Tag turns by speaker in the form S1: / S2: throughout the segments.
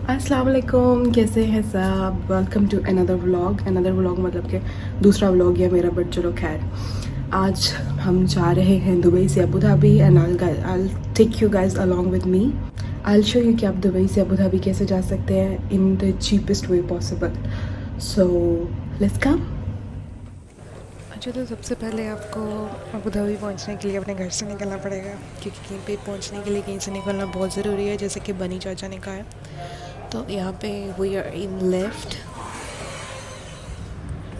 S1: अस्सलाम वालेकुम, कैसे हैं सब। वेलकम टू अनदर व्लॉग मतलब कि दूसरा व्लॉग है मेरा, बट चलो खैर। आज हम जा रहे हैं दुबई से Abu Dhabi and I take you guys along with me. I show you कि आप दुबई से अबू धाबी कैसे जा सकते हैं in the cheapest way possible. So let's come.
S2: अच्छा, तो सबसे पहले आपको अबू धाबी पहुंचने के लिए अपने घर से निकलना पड़ेगा, क्योंकि कहीं पे पहुंचने के लिए कहीं से निकलना बहुत ज़रूरी है, जैसे कि बनी चाचा ने कहा है। तो यहाँ पे वी आर इन लेफ़्ट।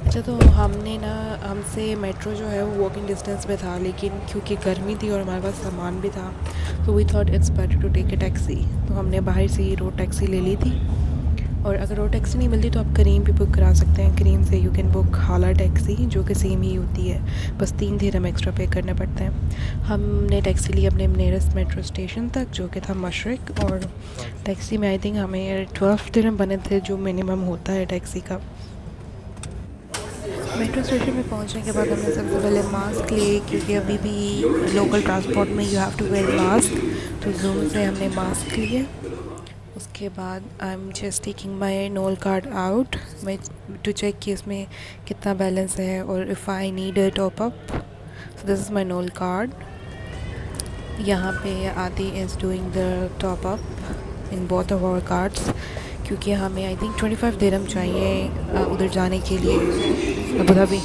S2: अच्छा, तो हमसे मेट्रो जो है वो वॉकिंग डिस्टेंस पे था, लेकिन क्योंकि गर्मी थी और हमारे पास सामान भी था, तो we thought it's better to take a taxi. तो हमने बाहर से ही रोड टैक्सी ले ली थी। और अगर रोड टैक्सी नहीं मिलती तो आप करीम भी बुक करा सकते हैं। करीम से यू कैन बुक हाला टैक्सी, जो कि सेम ही होती है, बस 3 दिरहम एक्स्ट्रा पे करने पड़ते हैं। हमने टैक्सी ली अपने नियरेस्ट मेट्रो स्टेशन तक, जो कि था मशरक। और टैक्सी में आई थिंक हमें 12 दिरहम बने थे, जो मिनिमम होता है टैक्सी का। मेट्रो स्टेशन में पहुंचने के बाद हमने सबसे पहले मास्क लिए, क्योंकि अभी भी लोकल ट्रांसपोर्ट में you have to wear mask. तो जूम से हमने मास्क लिए। उसके बाद I am just taking my Nol card out मैं टू चेक कि इसमें कितना बैलेंस है और if I need a top up. So this is my Nol card. यहाँ पे Aadi is doing the top up in both of our cards, क्योंकि हमें आई थिंक 25 दिरहम चाहिए उधर जाने के लिए अबू धाबी।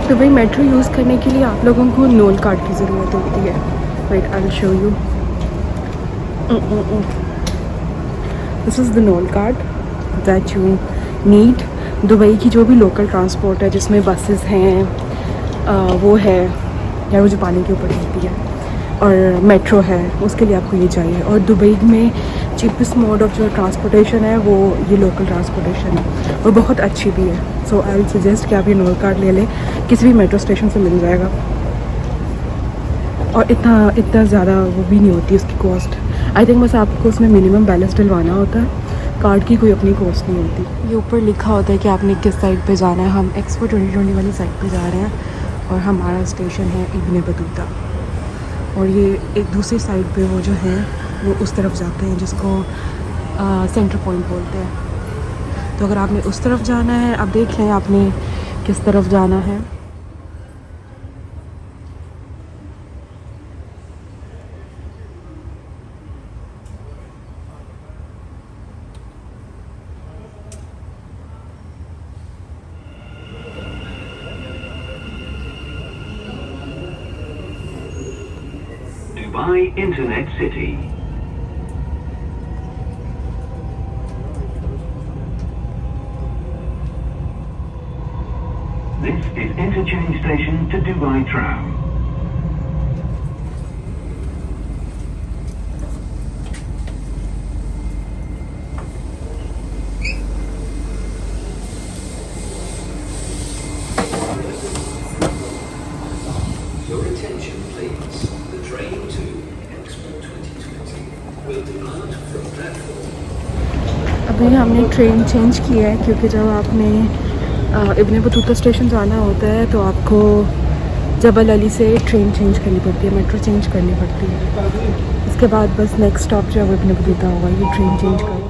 S1: तो भाई मेट्रो यूज़ करने के लिए आप लोगों को नोल कार्ड की ज़रूरत होती है। Wait I will show you. This is the Nol card that you need. Dubai की जो भी लोकल ट्रांसपोर्ट है, जिसमें बसेस हैं, वो है, या वो जो पानी के ऊपर चलती है, और मेट्रो है, उसके लिए आपको ये चाहिए। और दुबई में चीपेस्ट मोड ऑफ जो ट्रांसपोर्टेशन है वो ये लोकल ट्रांसपोर्टेशन है, और बहुत अच्छी भी है। सो आई विल सजेस्ट कि आप ये नोल कार्ड ले लें, किसी भी मेट्रो स्टेशन से मिल जाएगा। और इतना ज़्यादा वो भी नहीं होती उसकी कॉस्ट। आई थिंक बस आपको उसमें मिनिमम बैलेंस डलवाना होता है, कार्ड की कोई अपनी कॉस्ट नहीं होती। ये ऊपर लिखा होता है कि आपने किस साइड पे जाना है। हम एक्सपो 2020 वाली साइड पे जा रहे हैं, और हमारा स्टेशन है इब्ने बतूता। और ये एक दूसरी साइड पे वो जो है वो उस तरफ जाते हैं, जिसको सेंटर पॉइंट बोलते हैं। तो अगर आपने उस तरफ जाना है, आप देख लें आपने किस तरफ जाना है।
S3: Dubai Internet City. This is interchange station to Dubai Tram.
S4: Your attention please. The train to Expo 2020 will depart from platform.
S1: अभी हमने ट्रेन चेंज की है, क्योंकि जब आपने इब्ने बतूता स्टेशन जाना होता है तो आपको जबल अली से ट्रेन चेंज करनी पड़ती है, मेट्रो चेंज करनी पड़ती है। उसके बाद बस नेक्स्ट स्टॉप जो है वो इब्ने बतूता होगा। ये ट्रेन चेंज करके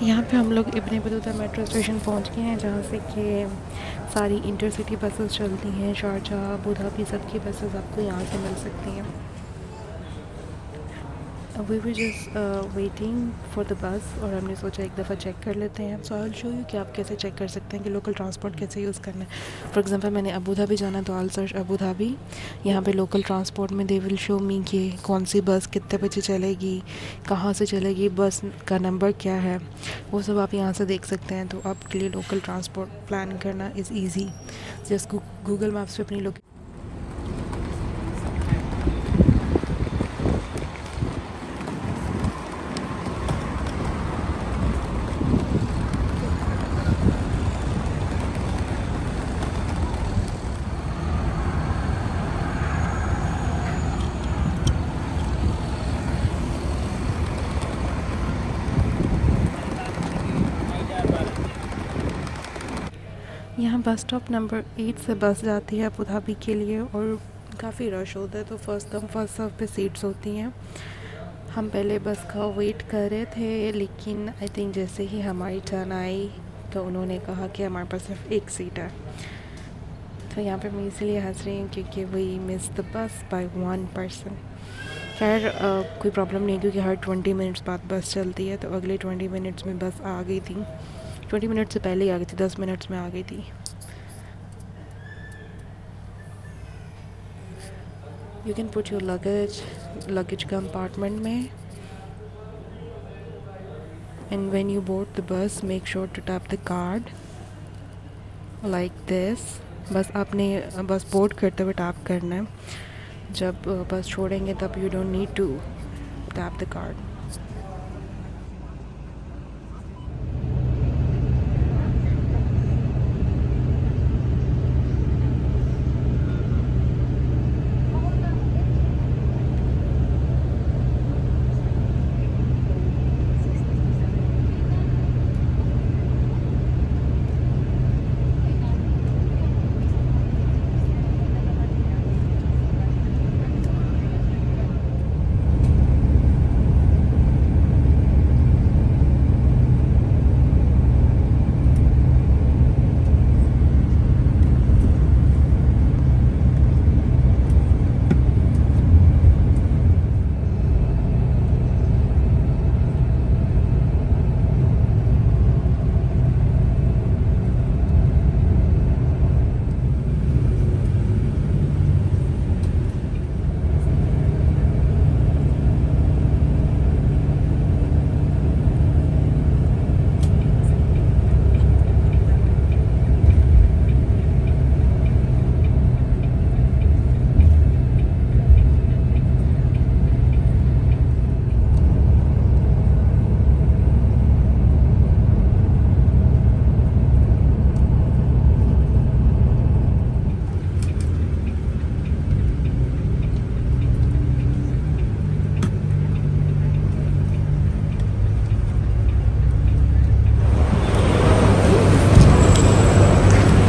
S2: यहाँ पे हम लोग इब्ने बतूता मेट्रो स्टेशन पहुँच गए हैं, जहाँ से कि सारी इंटरसिटी बसेस चलती हैं। शारजाह, अबू धाबी, सब की बसेस आपको यहाँ से मिल सकती हैं। We were just waiting for the bus, और हमने सोचा एक दफ़ा चेक कर लेते हैं। सो आई विल शो यू कि आप कैसे चेक कर सकते हैं कि लोकल ट्रांसपोर्ट कैसे यूज़ करना है। फॉर एग्जांपल मैंने अबू धाबी जाना, तो आई सर्च अबू धाबी। यहाँ पे लोकल ट्रांसपोर्ट में दे विल शो मी कि कौन सी बस कितने बजे चलेगी, कहाँ से चलेगी, बस का नंबर क्या है, वो सब आप यहाँ से देख सकते हैं। तो आपके लिए लोकल ट्रांसपोर्ट प्लान करना is easy. Just Google maps पे अपनी लोकेशन यहाँ बस स्टॉप नंबर 8 से बस जाती है अबू धाबी के लिए और काफ़ी रश होता है, तो फर्स्ट कम फर्स्ट सर्व पे सीट्स होती हैं। हम पहले बस का वेट कर रहे थे, लेकिन आई थिंक जैसे ही हमारी टर्न आई तो उन्होंने कहा कि हमारे पास सिर्फ एक सीट है। तो यहाँ पे मैं इसलिए हंस रही हूँ क्योंकि we miss the bus by 1 person. खैर कोई प्रॉब्लम नहीं, क्योंकि हर 20 मिनट्स बाद बस चलती है, तो अगले 20 मिनट्स में बस आ गई थी। 20 मिनट से पहले ही आ गई थी, 10 मिनट्स में आ गई थी। You can put your luggage compartment में, and when you board the bus make sure to tap the card like this. बस आपने बस बोर्ड करते हुए टैप करना है, जब बस छोड़ेंगे तब you don't need to tap the card.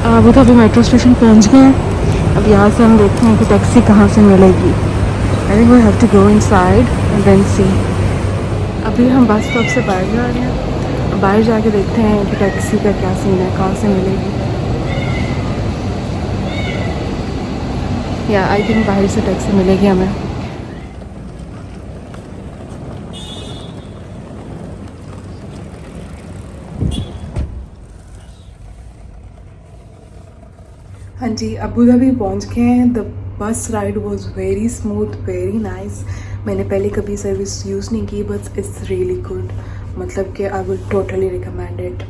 S1: Abu Dhabi metro station पहुंच गए हैं। अब यहाँ से हम देखते हैं कि टैक्सी कहाँ से मिलेगी। I think we have to go inside and then see. अभी हम बस स्टॉप से बाहर जा रहे हैं, बाहर जाके देखते हैं कि टैक्सी का क्या सीन है, कहाँ से मिलेगी। या आई थिंक बाहर से टैक्सी मिलेगी हमें। हाँ जी, अबू धाबी पहुँच गए हैं। The bus ride was very smooth, very nice. मैंने पहले कभी सर्विस यूज़ नहीं की, बट इट्स रियली गुड। मतलब कि I would totally recommend it.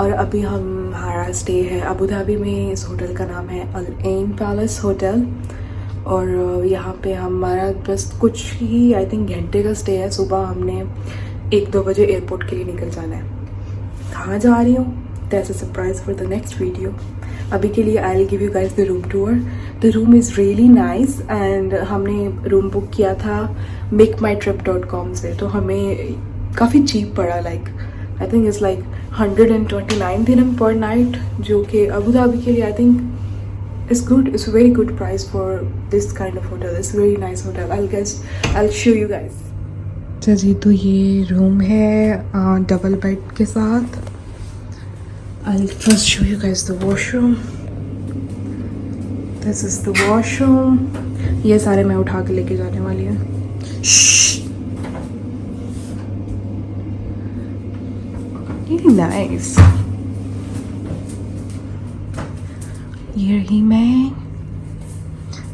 S1: और अभी हमारा स्टे है अबू धाबी में। इस होटल का नाम है अल एन पैलेस होटल। और यहाँ पे हमारा बस कुछ ही आई थिंक घंटे का स्टे है। सुबह हमने 1-2 बजे एयरपोर्ट के लिए निकल जाना है। कहाँ जा रही हूँ, that's a surprise for the next video. अभी के लिए I will give you guys the room tour. The room is really nice and हमने रूम बुक किया था makeMyTrip.com से, तो हमें काफ़ी चीप पड़ा। Like I think it's like 129 दिरहम पर नाइट, जो कि अबू धाबी के लिए I think it's good. It's very good price for this kind of hotel. It's very nice hotel. I show you guys. अच्छा जी, तो ये रूम है डबल बेड के साथ। I'll first show you guys the washroom. This is the washroom. ये सारे मैं उठा के लेके जाने वाली हूँ। Really nice. ये रही मैं।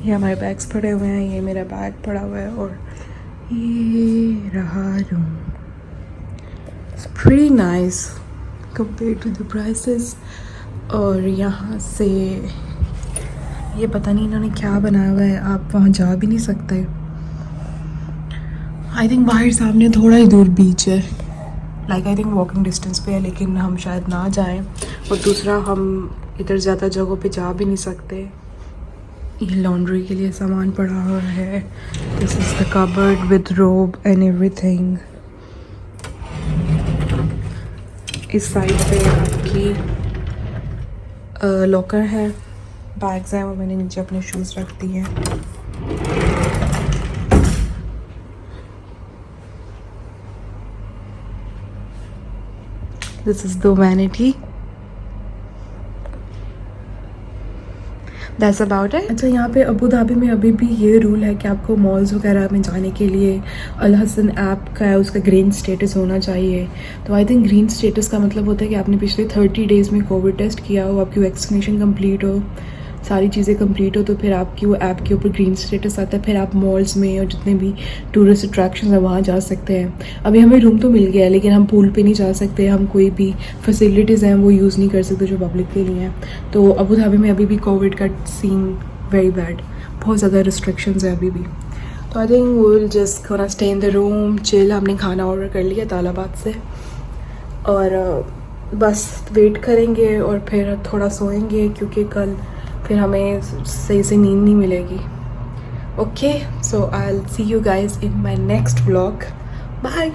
S1: ये हमारे बैग्स पड़े हुए हैं, ये मेरा बैग पड़ा हुआ है, और ये रहा room. It's pretty nice compared to the prices. और यहाँ से ये पता नहीं इन्होंने क्या बनाया हुआ है, आप वहाँ जा भी नहीं सकते। आई थिंक बाहर सामने थोड़ा ही दूर बीच है, like I think walking distance पे है, लेकिन हम शायद ना जाएं। और दूसरा, हम इधर ज़्यादा जगहों पे जा भी नहीं सकते। ये लॉन्ड्री के लिए सामान पड़ा हुआ है। This is the cupboard with रोब एंड एवरीथिंग। इस साइड पे आपकी लॉकर है, बैग्स हैं, वो मैंने नीचे अपने शूज़ रख दिए हैं। This is the vanity, that's about it. अच्छा, यहाँ पे अबू धाबी में अभी भी ये रूल है कि आपको मॉल्स वगैरह में जाने के लिए अल हसन ऐप का है, उसका ग्रीन स्टेटस होना चाहिए। तो आई थिंक ग्रीन स्टेटस का मतलब होता है कि आपने पिछले 30 डेज़ में कोविड टेस्ट किया हो, आपकी वैक्सीनेशन कंप्लीट हो, सारी चीज़ें कंप्लीट हो, तो फिर आपकी वो ऐप के ऊपर ग्रीन स्टेटस आता है। फिर आप मॉल्स में और जितने भी टूरिस्ट अट्रैक्शन है वहाँ जा सकते हैं। अभी हमें रूम तो मिल गया है, लेकिन हम पूल पे नहीं जा सकते, हम कोई भी फैसिलिटीज़ हैं वो यूज़ नहीं कर सकते जो पब्लिक के लिए हैं। तो अबू धाबी में अभी भी कोविड का सीन वेरी बैड, बहुत ज़्यादा रिस्ट्रिक्शंस है अभी भी। तो I think we will just gonna stay in the room, chill. हमने खाना ऑर्डर कर लिया तालाबाद से, और बस वेट करेंगे और फिर थोड़ा सोएंगे, क्योंकि कल फिर हमें सही से नींद नहीं मिलेगी। Okay, so I will see you guys in my next vlog. Bye.